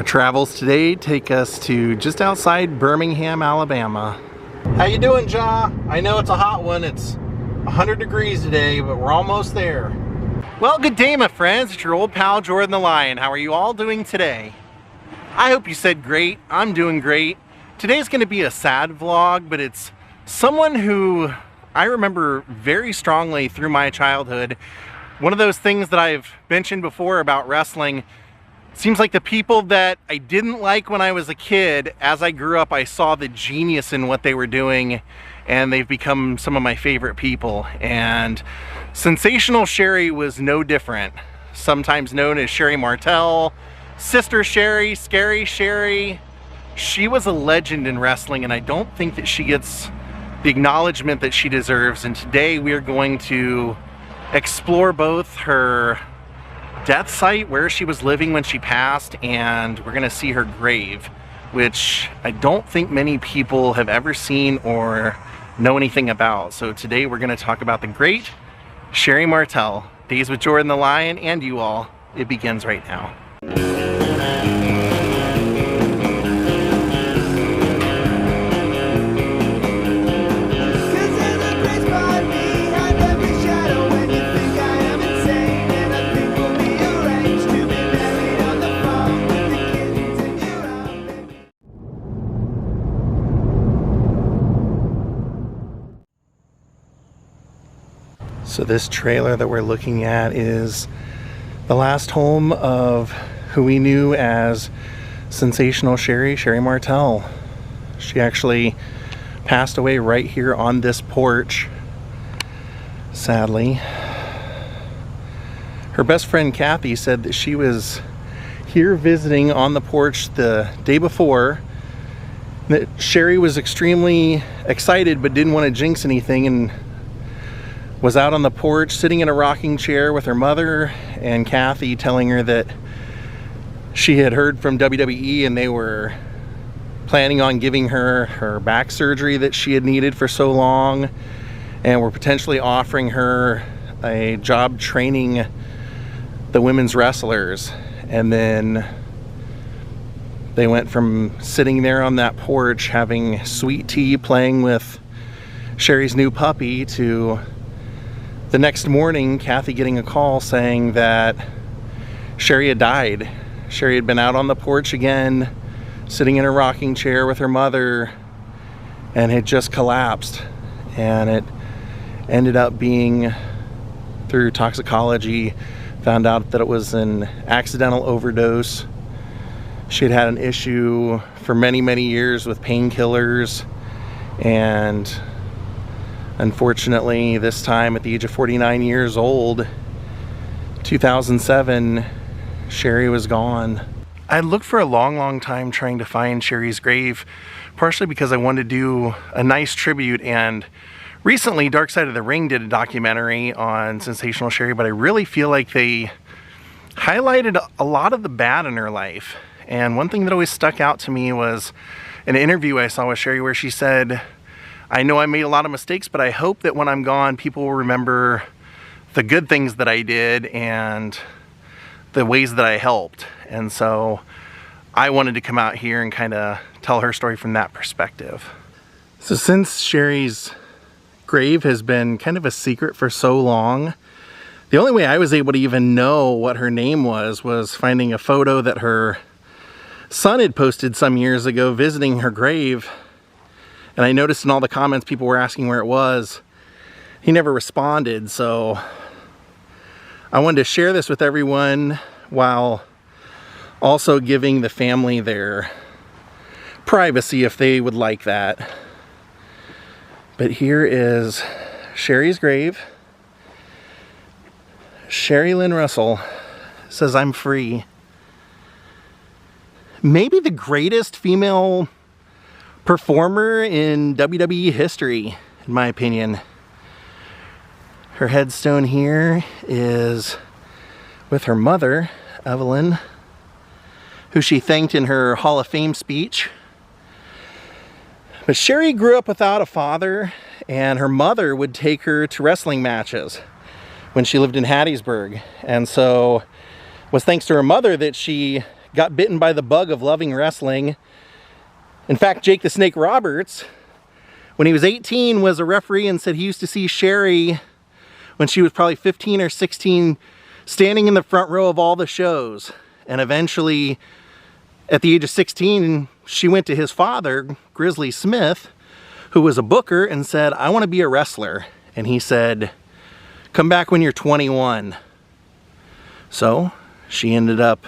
Our travels today take us to just outside Birmingham, Alabama. How you doing, Ja? I know it's a hot one. It's 100 degrees today, but we're almost there. Well, good day, my friends. It's your old pal, Jordan the Lion. How are you all doing today? I hope you said great. I'm doing great. Today's going to be a sad vlog, but it's someone who I remember very strongly through my childhood. One of those things that I've mentioned before about wrestling, seems like the people that I didn't like when I was a kid, as I grew up, I saw the genius in what they were doing, and they've become some of my favorite people. And Sensational Sherri was no different. Sometimes known as Sherri Martel, Sister Sherri, Scary Sherri. She was a legend in wrestling, and I don't think that she gets the acknowledgement that she deserves. And today we are going to explore both her death site, where she was living when she passed, and we're gonna see her grave, which I don't think many people have ever seen or know anything about. So today we're gonna talk about the great Sherri Martel. Daze with Jordan the Lion and you all. It begins right now. So this trailer that we're looking at is the last home of who we knew as Sensational Sherri, Sherri Martel. She actually passed away right here on this porch, sadly. Her best friend Kathy said that she was here visiting on the porch the day before, that Sherri was extremely excited but didn't want to jinx anything, and was out on the porch sitting in a rocking chair with her mother and Kathy, telling her that she had heard from WWE and they were planning on giving her her back surgery that she had needed for so long, and were potentially offering her a job training the women's wrestlers. And then they went from sitting there on that porch having sweet tea, playing with Sherri's new puppy, to the next morning, Kathy getting a call saying that Sherri had died. Sherri had been out on the porch again, sitting in a rocking chair with her mother, and had just collapsed. And it ended up being, through toxicology, found out that it was an accidental overdose. She had had an issue for many, many years with painkillers, and unfortunately, this time at the age of 49 years old, 2007, Sherri was gone. I looked for a long time trying to find Sherri's grave, partially because I wanted to do a nice tribute, and recently Dark Side of the Ring did a documentary on Sensational Sherri, but I really feel like they highlighted a lot of the bad in her life. And one thing that always stuck out to me was an interview I saw with Sherri where she said, "I know I made a lot of mistakes, but I hope that when I'm gone, people will remember the good things that I did and the ways that I helped." And so I wanted to come out here and kind of tell her story from that perspective. So since Sherri's grave has been kind of a secret for so long, the only way I was able to even know what her name was finding a photo that her son had posted some years ago visiting her grave. And I noticed in all the comments people were asking where it was. He never responded, so I wanted to share this with everyone while also giving the family their privacy if they would like that. But here is Sherri's grave. Sherri Lynn Russell says, "I'm free." Maybe the greatest female performer in WWE history, in my opinion. Her headstone here is with her mother, Evelyn, who she thanked in her Hall of Fame speech. But Sherri grew up without a father, and her mother would take her to wrestling matches when she lived in Hattiesburg. And so it was thanks to her mother that she got bitten by the bug of loving wrestling. In fact, Jake the Snake Roberts, when he was 18, was a referee and said he used to see Sherri when she was probably 15 or 16 standing in the front row of all the shows. And eventually, at the age of 16, she went to his father, Grizzly Smith, who was a booker, and said, I want to be a wrestler. And he said, come back when you're 21. So she ended up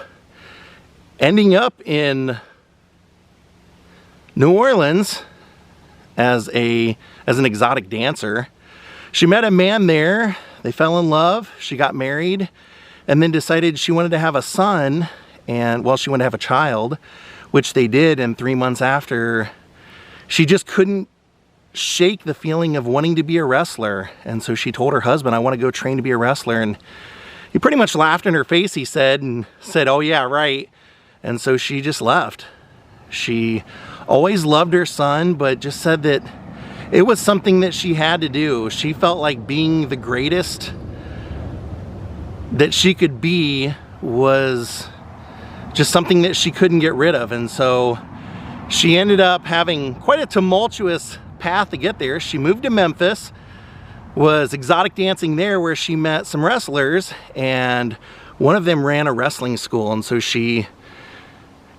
in New Orleans as an exotic dancer. She met a man there, they fell in love, she got married, and then decided she wanted to have a son, and well, she wanted to have a child, which they did. And 3 months after, she just couldn't shake the feeling of wanting to be a wrestler. And so she told her husband, I want to go train to be a wrestler. And he pretty much laughed in her face, he said, and said, oh yeah, right. And so she just left. She always loved her son, but just said that it was something that she had to do. She felt like being the greatest that she could be was just something that she couldn't get rid of. And so she ended up having quite a tumultuous path to get there. She moved to Memphis, was exotic dancing there, where she met some wrestlers, and one of them ran a wrestling school. And so she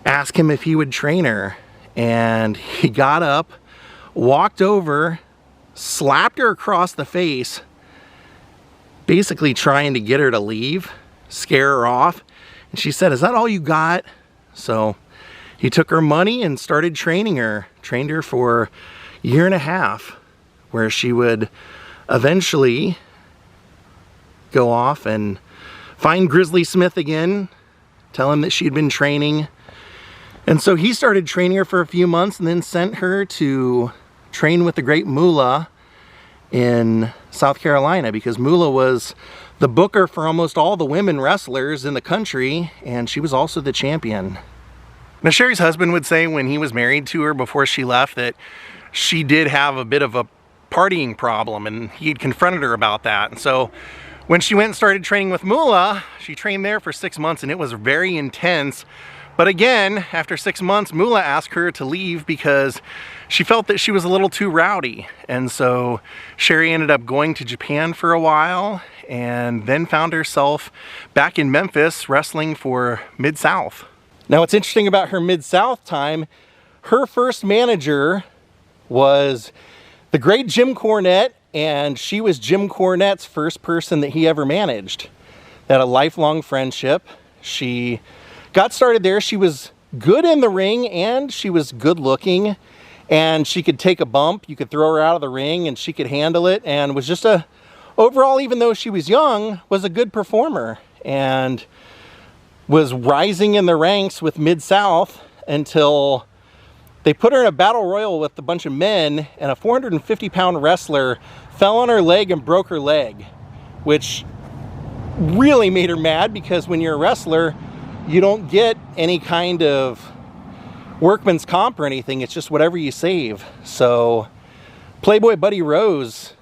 asked him if he would train her, and he got up, walked over, slapped her across the face, basically trying to get her to leave, scare her off. And she said, is that all you got? So he took her money and started training her, trained her for a year and a half, where she would eventually go off and find Grizzly Smith again, tell him that she had been training. And so he started training her for a few months and then sent her to train with the great Moolah in South Carolina, because Moolah was the booker for almost all the women wrestlers in the country, and she was also the champion. Now, Sherri's husband would say when he was married to her before she left that she did have a bit of a partying problem, and he had confronted her about that. And so when she went and started training with Moolah, she trained there for 6 months, and it was very intense. But again, after 6 months, Moolah asked her to leave because she felt that she was a little too rowdy. And so Sherri ended up going to Japan for a while, and then found herself back in Memphis wrestling for Mid-South. Now, what's interesting about her Mid-South time, her first manager was the great Jim Cornette, and she was Jim Cornette's first person that he ever managed. They had a lifelong friendship. She got started there. She was good in the ring, and she was good looking, and she could take a bump. You could throw her out of the ring and she could handle it, and was just overall, even though she was young, was a good performer, and was rising in the ranks with Mid-South until they put her in a battle royal with a bunch of men, and a 450-pound wrestler fell on her leg and broke her leg, which really made her mad, because when you're a wrestler, you don't get any kind of workman's comp or anything. It's just whatever you save. So Playboy Buddy Rose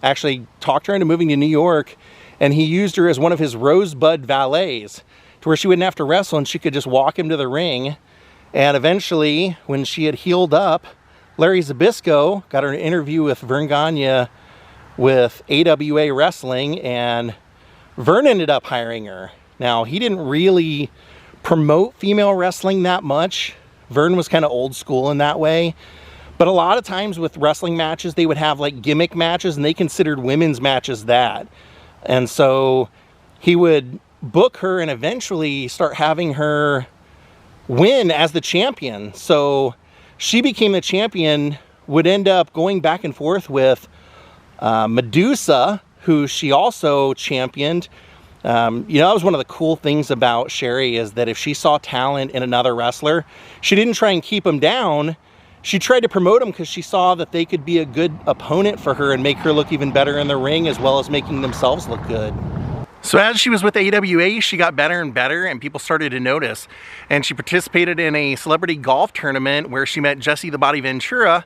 actually talked her into moving to New York, and he used her as one of his Rosebud valets, to where she wouldn't have to wrestle and she could just walk him to the ring. And eventually, when she had healed up, Larry Zbyszko got her an interview with Vern Gagne with AWA Wrestling, and Vern ended up hiring her. Now, he didn't really promote female wrestling that much. Vern was kind of old school in that way. But a lot of times with wrestling matches, they would have like gimmick matches, and they considered women's matches that. And so he would book her and eventually start having her win as the champion. So she became the champion, would end up going back and forth with Medusa, who she also championed. You know, that was one of the cool things about Sherri, is that if she saw talent in another wrestler, she didn't try and keep them down. She tried to promote them because she saw that they could be a good opponent for her and make her look even better in the ring, as well as making themselves look good. So as she was with AWA, she got better and better, and people started to notice. And she participated in a celebrity golf tournament where she met Jesse the Body Ventura.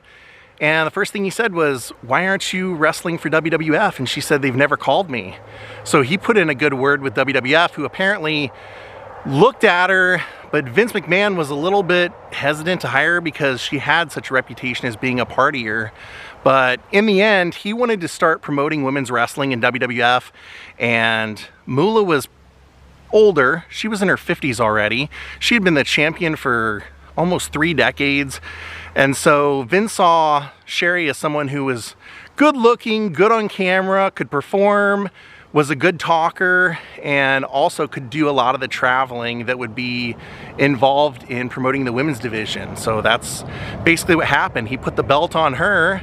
And the first thing he said was, why aren't you wrestling for WWF? And she said, they've never called me. So he put in a good word with WWF, who apparently looked at her, but Vince McMahon was a little bit hesitant to hire her because she had such a reputation as being a partier. But in the end, he wanted to start promoting women's wrestling in WWF, and Moolah was older. She was in her 50s already. She had been the champion for almost 3 decades. And so Vince saw Sherri as someone who was good looking, good on camera, could perform, was a good talker, and also could do a lot of the traveling that would be involved in promoting the women's division. So that's basically what happened. He put the belt on her,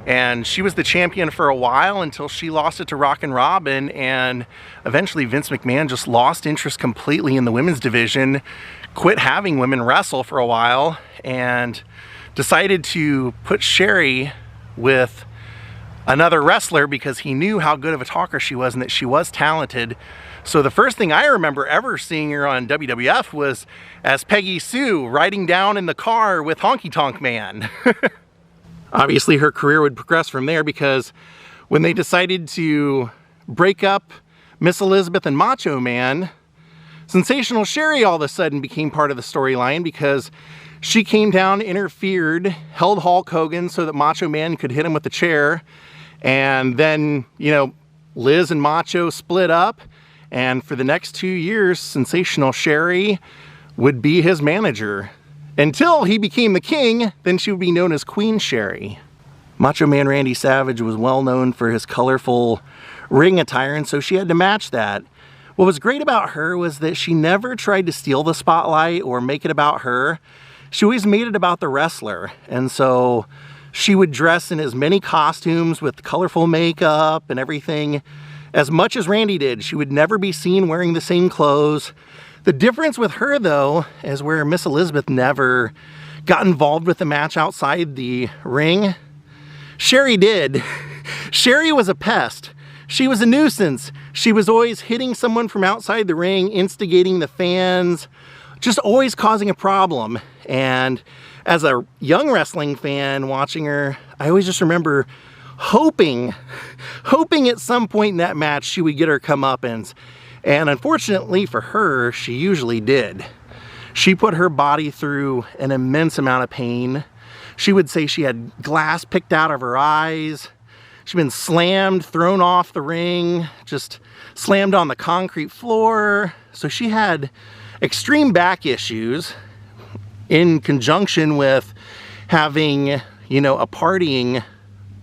and she was the champion for a while until she lost it to Rockin' Robin, and eventually Vince McMahon just lost interest completely in the women's division, quit having women wrestle for a while, and decided to put Sherri with another wrestler because he knew how good of a talker she was and that she was talented. So the first thing I remember ever seeing her on WWF was as Peggy Sue riding down in the car with Honky Tonk Man. Obviously her career would progress from there, because when they decided to break up Miss Elizabeth and Macho Man, Sensational Sherri all of a sudden became part of the storyline, because she came down, interfered, held Hulk Hogan so that Macho Man could hit him with the chair. And then, you know, Liz and Macho split up, and for the next 2 years, Sensational Sherri would be his manager. Until he became the king, then she would be known as Queen Sherri. Macho Man Randy Savage was well known for his colorful ring attire, and so she had to match that. What was great about her was that she never tried to steal the spotlight or make it about her. She always made it about the wrestler, and so she would dress in as many costumes with colorful makeup and everything as much as Randy did. She would never be seen wearing the same clothes. The difference with her, though, is where Miss Elizabeth never got involved with the match outside the ring, Sherri did. Sherri was a pest. She was a nuisance. She was always hitting someone from outside the ring, instigating the fans, just always causing a problem. And as a young wrestling fan watching her, I always just remember hoping at some point in that match she would get her comeuppance. And unfortunately for her, she usually did. She put her body through an immense amount of pain. She would say she had glass picked out of her eyes. She'd been slammed, thrown off the ring, just slammed on the concrete floor. So she had extreme back issues in conjunction with having, you know, a partying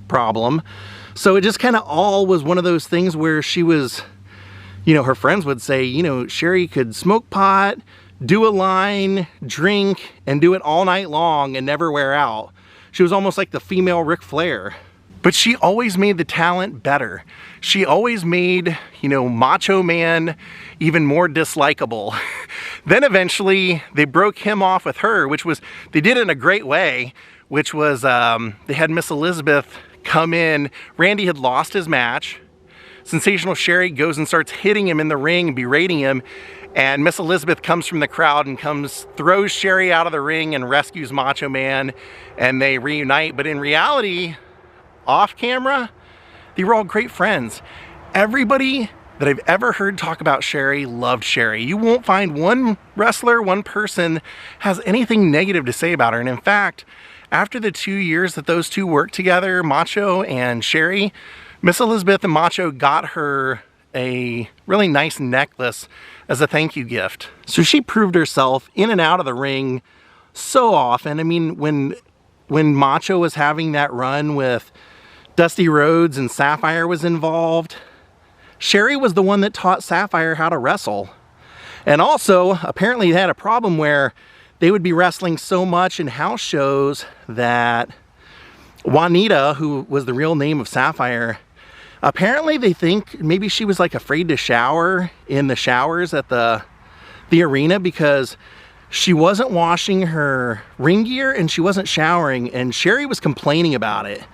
problem. So it just kind of all was one of those things where she was, you know, her friends would say, you know, Sherri could smoke pot, do a line, drink, and do it all night long and never wear out. She was almost like the female Ric Flair. But she always made the talent better. She always made, you know, Macho Man even more dislikable. Then eventually they broke him off with her, which was, they did it in a great way, which was they had Miss Elizabeth come in. Randy had lost his match. Sensational Sherri goes and starts hitting him in the ring, berating him, and Miss Elizabeth comes from the crowd and throws Sherri out of the ring and rescues Macho Man, and they reunite. But in reality, off camera, they were all great friends. Everybody that I've ever heard talk about Sherri loved Sherri. You won't find one wrestler, one person has anything negative to say about her. And in fact, after the 2 years that those two worked together, Macho and Sherri, Miss Elizabeth and Macho got her a really nice necklace as a thank you gift. So she proved herself in and out of the ring so often. I mean, when Macho was having that run with Dusty Rhodes and Sapphire was involved, Sherri was the one that taught Sapphire how to wrestle. And also, apparently they had a problem where they would be wrestling so much in house shows that Juanita, who was the real name of Sapphire, apparently they think maybe she was like afraid to shower in the showers at the arena because she wasn't washing her ring gear and she wasn't showering, and Sherri was complaining about it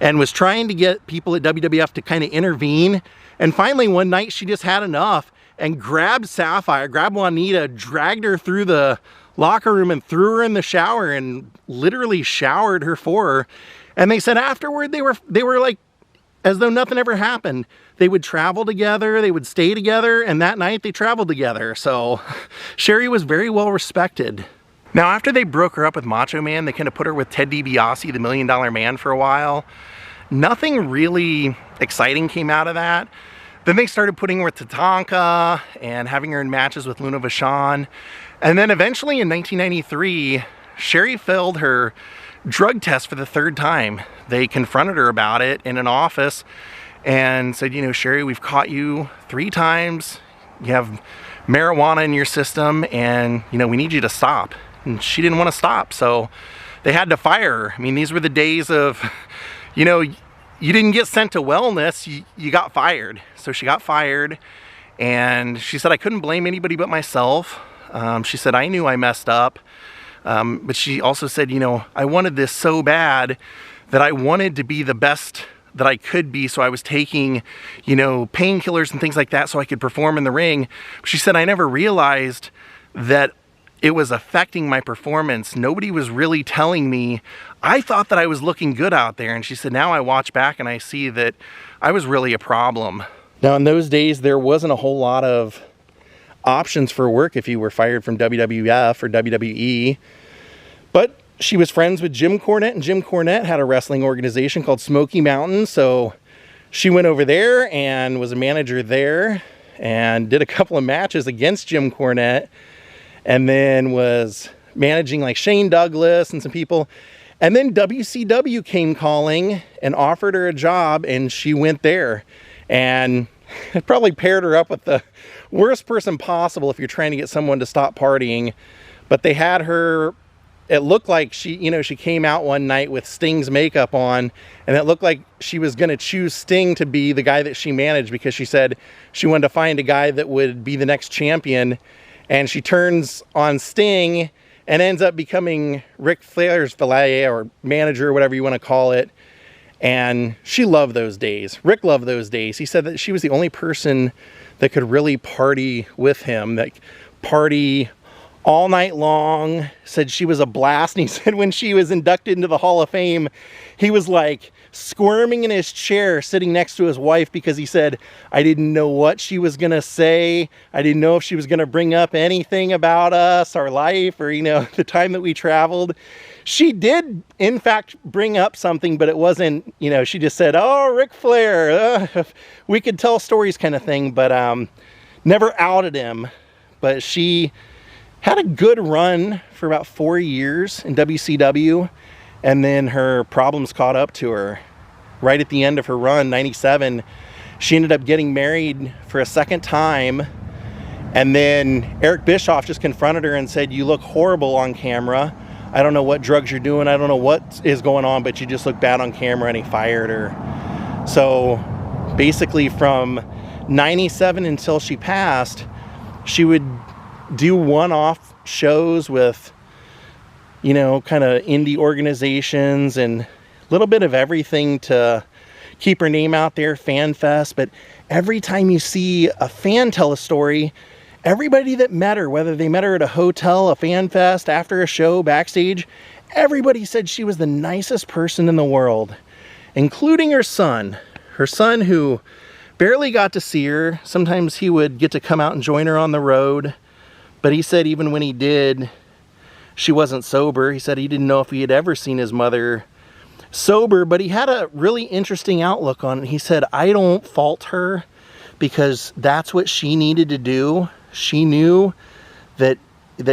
and was trying to get people at WWF to kind of intervene. And finally one night she just had enough and grabbed Sapphire, grabbed Juanita, dragged her through the locker room and threw her in the shower and literally showered her for her. And they said afterward they were like as though nothing ever happened. They would travel together, they would stay together, and that night they traveled together. So Sherri was very well respected. Now, after they broke her up with Macho Man, they kind of put her with Ted DiBiase, the $1 Million Man, for a while. Nothing really exciting came out of that. Then they started putting her with Tatanka and having her in matches with Luna Vachon. And then eventually in 1993, Sherri failed her drug test for the 3rd time. They confronted her about it in an office and said, you know, Sherri, we've caught you 3 times. You have marijuana in your system and, you know, we need you to stop. And she didn't want to stop, so they had to fire her. I mean, these were the days of, you know, you didn't get sent to wellness, you got fired. So she got fired, and she said, I couldn't blame anybody but myself. She said, I knew I messed up. But she also said, you know, I wanted this so bad that I wanted to be the best that I could be, so I was taking, you know, painkillers and things like that so I could perform in the ring. She said, I never realized that it was affecting my performance. Nobody was really telling me. I thought that I was looking good out there. And she said, now I watch back and I see that I was really a problem. Now, in those days, there wasn't a whole lot of options for work if you were fired from WWF or WWE. But she was friends with Jim Cornette, and Jim Cornette had a wrestling organization called Smoky Mountain. So she went over there and was a manager there and did a couple of matches against Jim Cornette, and then was managing like Shane Douglas and some people. And then WCW came calling and offered her a job, and she went there. And it probably paired her up with the worst person possible if you're trying to get someone to stop partying. But they had her, it looked like she, you know, she came out one night with Sting's makeup on, and it looked like she was going to choose Sting to be the guy that she managed, because she said she wanted to find a guy that would be the next champion. And she turns on Sting and ends up becoming Ric Flair's valet or manager, or whatever you want to call it. And she loved those days. Rick loved those days. He said that she was the only person that could really party with him, that party all night long. Said she was a blast. And he said when she was inducted into the Hall of Fame, he was like squirming in his chair sitting next to his wife, because he said, I didn't know what she was going to say. I didn't know if she was going to bring up anything about us, our life, or, you know, the time that we traveled. She did, in fact, bring up something, but it wasn't, you know, she just said, oh, Ric Flair, we could tell stories kind of thing, but never outed him. But she had a good run for about 4 years in WCW, and then her problems caught up to her. Right at the end of her run, 97, she ended up getting married for a 2nd time, and then Eric Bischoff just confronted her and said, you look horrible on camera. I don't know what drugs you're doing, I don't know what is going on, but you just look bad on camera, and he fired her. So basically from 97 until she passed, she would do one-off shows with, you know, kind of indie organizations and a little bit of everything to keep her name out there, fan fest. But every time you see a fan tell a story, everybody that met her, whether they met her at a hotel, a fan fest, after a show, backstage, everybody said she was the nicest person in the world, including her son. Her son, who barely got to see her. Sometimes he would get to come out and join her on the road. But he said even when he did, she wasn't sober. He said he didn't know if he had ever seen his mother sober, but he had a really interesting outlook on it. He said, I don't fault her, because that's what she needed to do. She knew that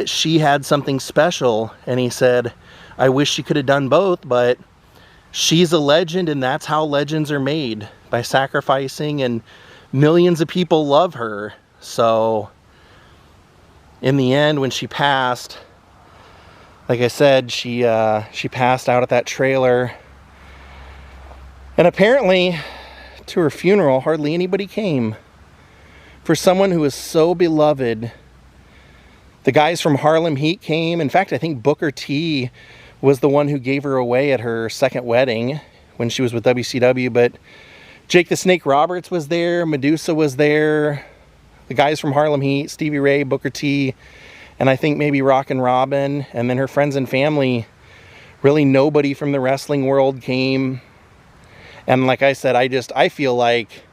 she had something special. And he said, I wish she could have done both, but she's a legend, and that's how legends are made, by sacrificing, and millions of people love her. So in the end, when she passed, like I said, she passed out at that trailer. And apparently, to her funeral, hardly anybody came. For someone who was so beloved, the guys from Harlem Heat came. In fact, I think Booker T was the one who gave her away at her 2nd wedding when she was with WCW. But Jake the Snake Roberts was there, Medusa was there, the guys from Harlem Heat, Stevie Ray, Booker T, and I think maybe Rockin' Robin, and then her friends and family. Really nobody from the wrestling world came. And like I said, I feel like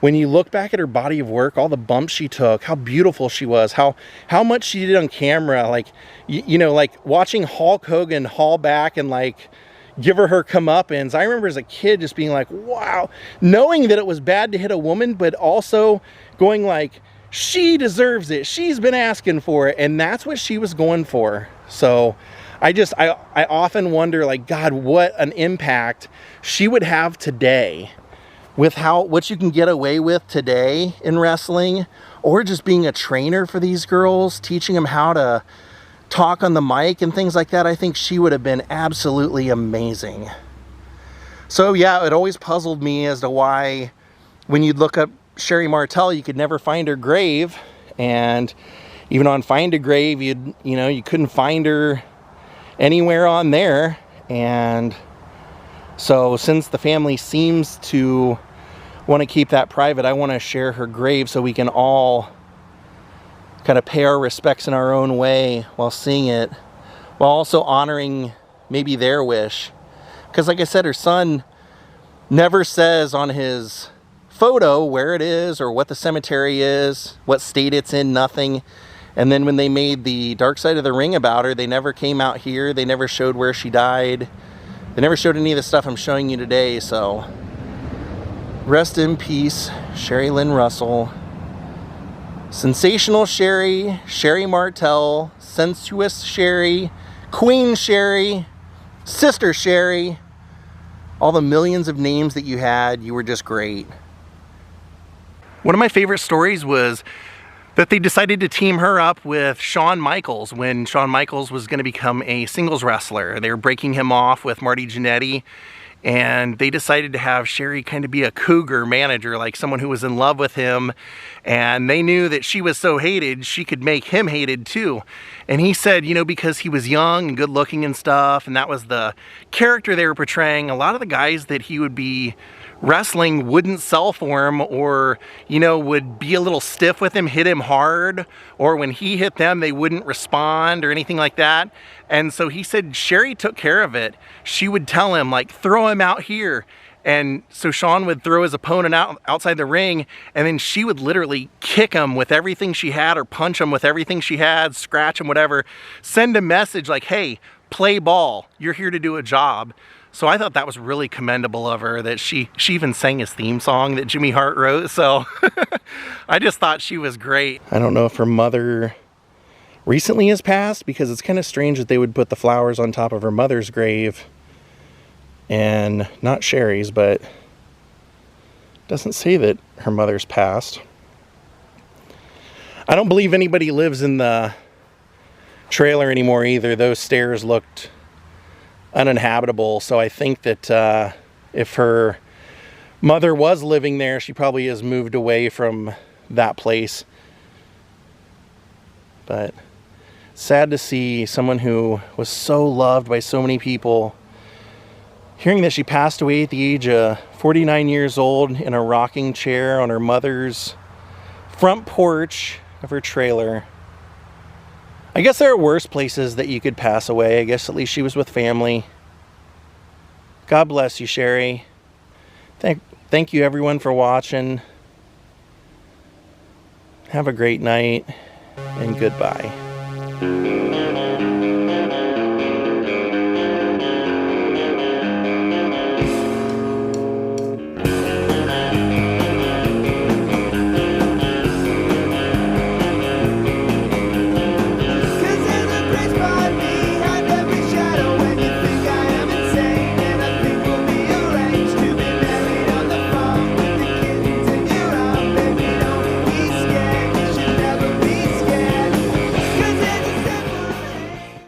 when you look back at her body of work, all the bumps she took, how beautiful she was, how much she did on camera, like, you know, like watching Hulk Hogan haul back and like give her comeuppance. I remember as a kid just being like, wow, knowing that it was bad to hit a woman, but also going like, she deserves it. She's been asking for it. And that's what she was going for. So I often wonder, like, God, what an impact she would have today with what you can get away with today in wrestling, or just being a trainer for these girls, teaching them how to talk on the mic and things like that. I think she would have been absolutely amazing. So yeah, it always puzzled me as to why when you'd look up Sherri Martel, you could never find her grave. And even on Find a Grave, you couldn't find her anywhere on there. And so since the family seems to want to keep that private, I want to share her grave so we can all kind of pay our respects in our own way while seeing it, while also honoring maybe their wish. Because like I said, her son never says on his photo where it is or what the cemetery is, what state it's in, nothing. And then when they made the Dark Side of the Ring about her, they never came out here. They never showed where she died. They never showed any of the stuff I'm showing you today. So rest in peace, Sherri Lynn Russell. Sensational Sherri, Sherri Martel, Sensuous Sherri, Queen Sherri, Sister Sherri, all the millions of names that you had, you were just great. One of my favorite stories was that they decided to team her up with Shawn Michaels when Shawn Michaels was going to become a singles wrestler. They were breaking him off with Marty Jannetty, and they decided to have Sherri kind of be a cougar manager, like someone who was in love with him. And they knew that she was so hated, she could make him hated too. And he said, you know, because he was young and good looking and stuff, and that was the character they were portraying, a lot of the guys that he would be wrestling wouldn't sell for him, or, you know, would be a little stiff with him, hit him hard, or when he hit them, they wouldn't respond or anything like that. And so he said Sherri took care of it. She would tell him, like, throw him out here. And so Shawn would throw his opponent outside the ring, and then she would literally kick him with everything she had, or punch him with everything she had, scratch him, whatever. Send a message like, hey, play ball. You're here to do a job. So I thought that was really commendable of her, that she even sang his theme song that Jimmy Hart wrote. So I just thought she was great. I don't know if her mother recently has passed, because it's kind of strange that they would put the flowers on top of her mother's grave and not Sherri's, but it doesn't say that her mother's passed. I don't believe anybody lives in the trailer anymore either. Those stairs looked uninhabitable, so I think that if her mother was living there, she probably has moved away from that place. But sad to see someone who was so loved by so many people, hearing that she passed away at the age of 49 years old in a rocking chair on her mother's front porch of her trailer. I guess there are worse places that you could pass away. I guess at least she was with family. God bless you, Sherri. Thank you everyone for watching. Have a great night, and goodbye.